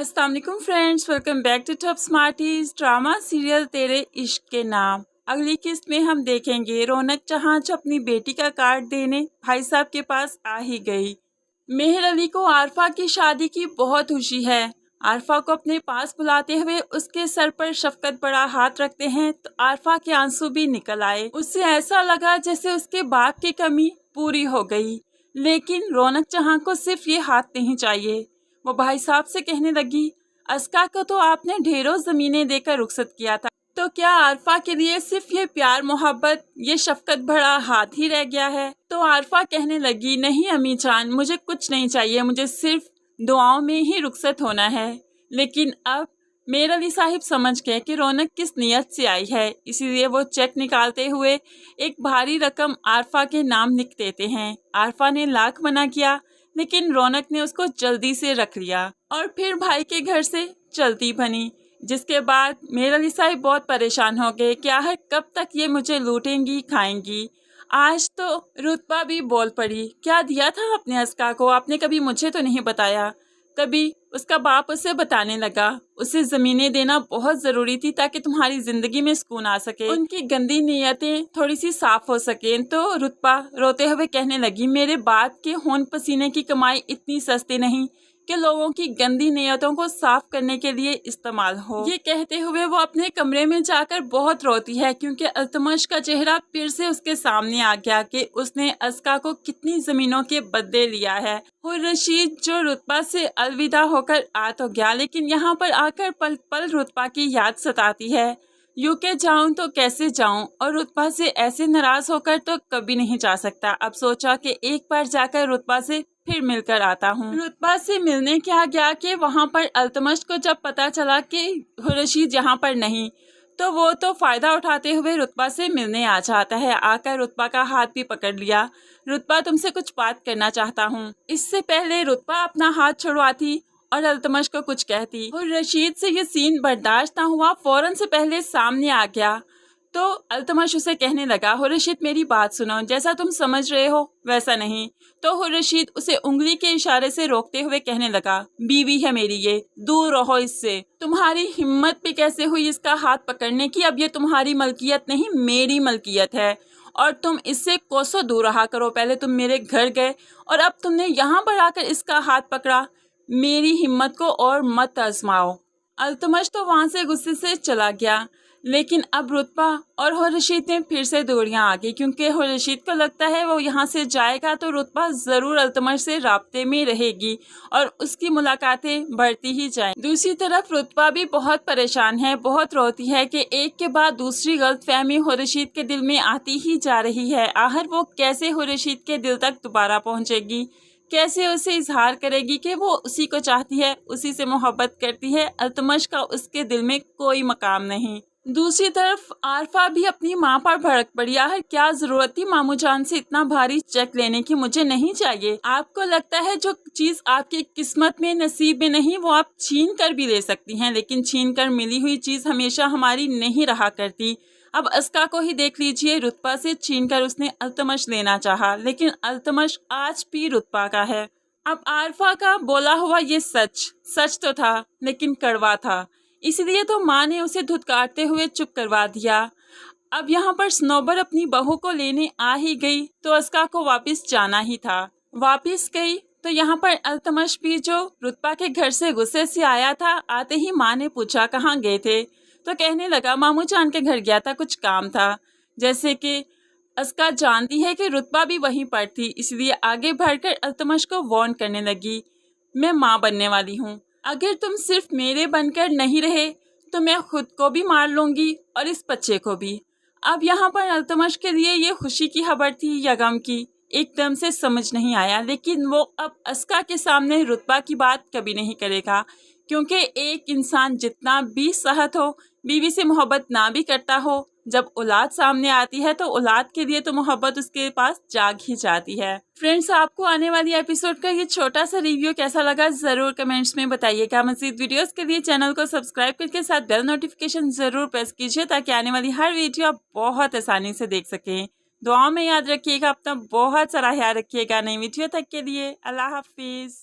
अस्सलाम वालेकुम friends, welcome back to Top Smarties. Drama serial तेरे इश्क के नाम। अगली किस्त में हम देखेंगे रौनक जहां जो अपनी बेटी का कार्ड देने भाई साहब के पास आ ही गई। मेहर अली को आरफा की शादी की बहुत खुशी है। आरफा को अपने पास बुलाते हुए उसके सर पर शफकत बड़ा हाथ रखते हैं तो आरफा के आंसू भी निकल आए। उसे ऐसा लगा जैसे उसके बाप की कमी पूरी हो गई। लेकिन रौनक जहां को सिर्फ ये हाथ नहीं चाहिए। वो भाई साहब से कहने लगी, अस्का को तो आपने ढेरों जमीनें देकर रुखसत किया था, तो क्या आरफा के लिए सिर्फ ये प्यार मोहब्बत ये शफकत भरा हाथ ही रह गया है? तो आरफा कहने लगी, नहीं अम्मी जान, मुझे कुछ नहीं चाहिए, मुझे सिर्फ दुआओं में ही रुखसत होना है। लेकिन अब मेहर अली साहिब समझ गए कि रौनक किस नियत से आई है, इसीलिए वो चेक निकालते हुए एक भारी रकम आरफा के नाम लिख देते हैं। आरफा ने लाख मना किया, लेकिन रौनक ने उसको जल्दी से रख लिया और फिर भाई के घर से चलती बनी। जिसके बाद मेहर अली साहिब बहुत परेशान हो गए कि आखिर कब तक ये मुझे लूटेंगी खाएंगी। आज तो रुतबा भी बोल पड़ी, क्या दिया था आपने अस्का को? आपने कभी मुझे तो नहीं बताया। कभी उसका बाप उसे बताने लगा, उसे जमीनें देना बहुत जरूरी थी ताकि तुम्हारी जिंदगी में सुकून आ सके, उनकी गंदी नीयतें थोड़ी सी साफ हो सके। तो रुतबा रोते हुए कहने लगी, मेरे बाप के खून पसीने की कमाई इतनी सस्ती नहीं कि लोगों की गंदी नीयतों को साफ करने के लिए इस्तेमाल हो। ये कहते हुए वो अपने कमरे में जाकर बहुत रोती है क्योंकि अल्तमश का चेहरा फिर से उसके सामने आ गया कि उसने अस्का को कितनी जमीनों के बदले लिया है। और रशीद जो रुतबा से अलविदा होकर आ तो गया, लेकिन यहाँ पर आकर पल पल रुतबा की याद सताती है। यूके जाऊं तो कैसे जाऊं, और रुतबा से ऐसे नाराज होकर तो कभी नहीं जा सकता। अब सोचा कि एक बार जाकर रुतबा से फिर मिलकर आता हूँ। रुतबा से मिलने क्या गया कि वहाँ पर अल्तमश को जब पता चला कि रशीद यहाँ पर नहीं, तो वो तो फायदा उठाते हुए रुतबा से मिलने आ जाता है। आकर रुतबा का हाथ भी पकड़ लिया। रुतबा, तुमसे कुछ बात करना चाहता हूँ। इससे पहले रुतबा अपना हाथ छुड़वाती और अल्तमश को कुछ कहती, और रशीद से ये सीन बर्दाश्त ना हुआ, फौरन से पहले सामने आ गया। तो अल्तमश उसे कहने लगा, हो रशीद मेरी बात सुनो, जैसा तुम समझ रहे हो वैसा नहीं। तो हो रशीद उसे उंगली के इशारे से रोकते हुए कहने लगा, बीवी है मेरी ये, दूर रहो इससे। तुम्हारी हिम्मत भी कैसे हुई इसका हाथ पकड़ने की? अब ये तुम्हारी मलकियत नहीं, मेरी मलकियत है, और तुम इससे कोसों दूर रहा करो। पहले तुम मेरे घर गए और अब तुमने यहाँ पर आकर इसका हाथ पकड़ा। मेरी हिम्मत को और मत आजमाओ। अल्तमश तो वहां से गुस्से से चला गया, लेकिन अब रुतबा और हो रशीद ने फिर से दूरियां आ गई क्योंकि हो रशीद को लगता है वो यहाँ से जाएगा तो रुतबा ज़रूर अल्तमश से राब्ते में रहेगी और उसकी मुलाकातें बढ़ती ही जाएं। दूसरी तरफ रुतबा भी बहुत परेशान है, बहुत रोती है कि एक के बाद दूसरी गलतफहमी हो रशीद के दिल में आती ही जा रही है। आखिर वो कैसे हो रशीद के दिल तक दोबारा पहुँचेगी, कैसे उसे इजहार करेगी कि वो उसी को चाहती है, उसी से मोहब्बत करती है। अल्तमश का उसके दिल में कोई मकाम नहीं। दूसरी तरफ आरफा भी अपनी माँ पर भड़क पड़ी, आखिर क्या जरूरत थी मामू जान से इतना भारी चेक लेने की? मुझे नहीं चाहिए। आपको लगता है जो चीज आपकी किस्मत में नसीब में नहीं वो आप छीन कर भी ले सकती हैं, लेकिन छीन कर मिली हुई चीज हमेशा हमारी नहीं रहा करती। अब अस्का को ही देख लीजिए, रुतबा से छीन कर उसने अल्तमश लेना चाहा, लेकिन अल्तमश आज भी रुतबा का है। अब आरफा का बोला हुआ ये सच तो था, लेकिन कड़वा था, इसलिए तो माँ ने उसे धुतकारते हुए चुप करवा दिया। अब यहाँ पर स्नोबर अपनी बहू को लेने आ ही गई तो अस्का को वापस जाना ही था। वापस गई तो यहाँ पर अल्तमश भी जो रुतबा के घर से गुस्से से आया था, आते ही माँ ने पूछा कहाँ गए थे, तो कहने लगा मामू जान के घर गया था, कुछ काम था। जैसे कि अस्का जानती है कि रुतबा भी वहीं पर थी, इसलिए आगे बढ़कर अल्तमश को वार्न करने लगी, मैं माँ बनने वाली हूँ, अगर तुम सिर्फ मेरे बनकर नहीं रहे तो मैं खुद को भी मार लूंगी और इस बच्चे को भी। अब यहाँ पर अल्तमश के लिए ये खुशी की खबर थी या गम की, एकदम से समझ नहीं आया, लेकिन वो अब अस्का के सामने रुतबा की बात कभी नहीं करेगा क्योंकि एक इंसान जितना भी सहत हो, बीवी से मोहब्बत ना भी करता हो, जब औलाद सामने आती है तो औलाद के लिए तो मोहब्बत उसके पास जाग ही जाती है। फ्रेंड्स, आपको आने वाली एपिसोड का ये छोटा सा रिव्यू कैसा लगा जरूर कमेंट्स में बताइएगा। मज़ीद वीडियोस के लिए चैनल को सब्सक्राइब करके साथ बेल नोटिफिकेशन जरूर प्रेस कीजिए ताकि आने वाली हर वीडियो आप बहुत आसानी से देख सकें। दुआओं में याद रखिएगा, अपना बहुत सारा ख्याल रखिएगा। नई वीडियो तक के लिए अल्लाह हाफिज।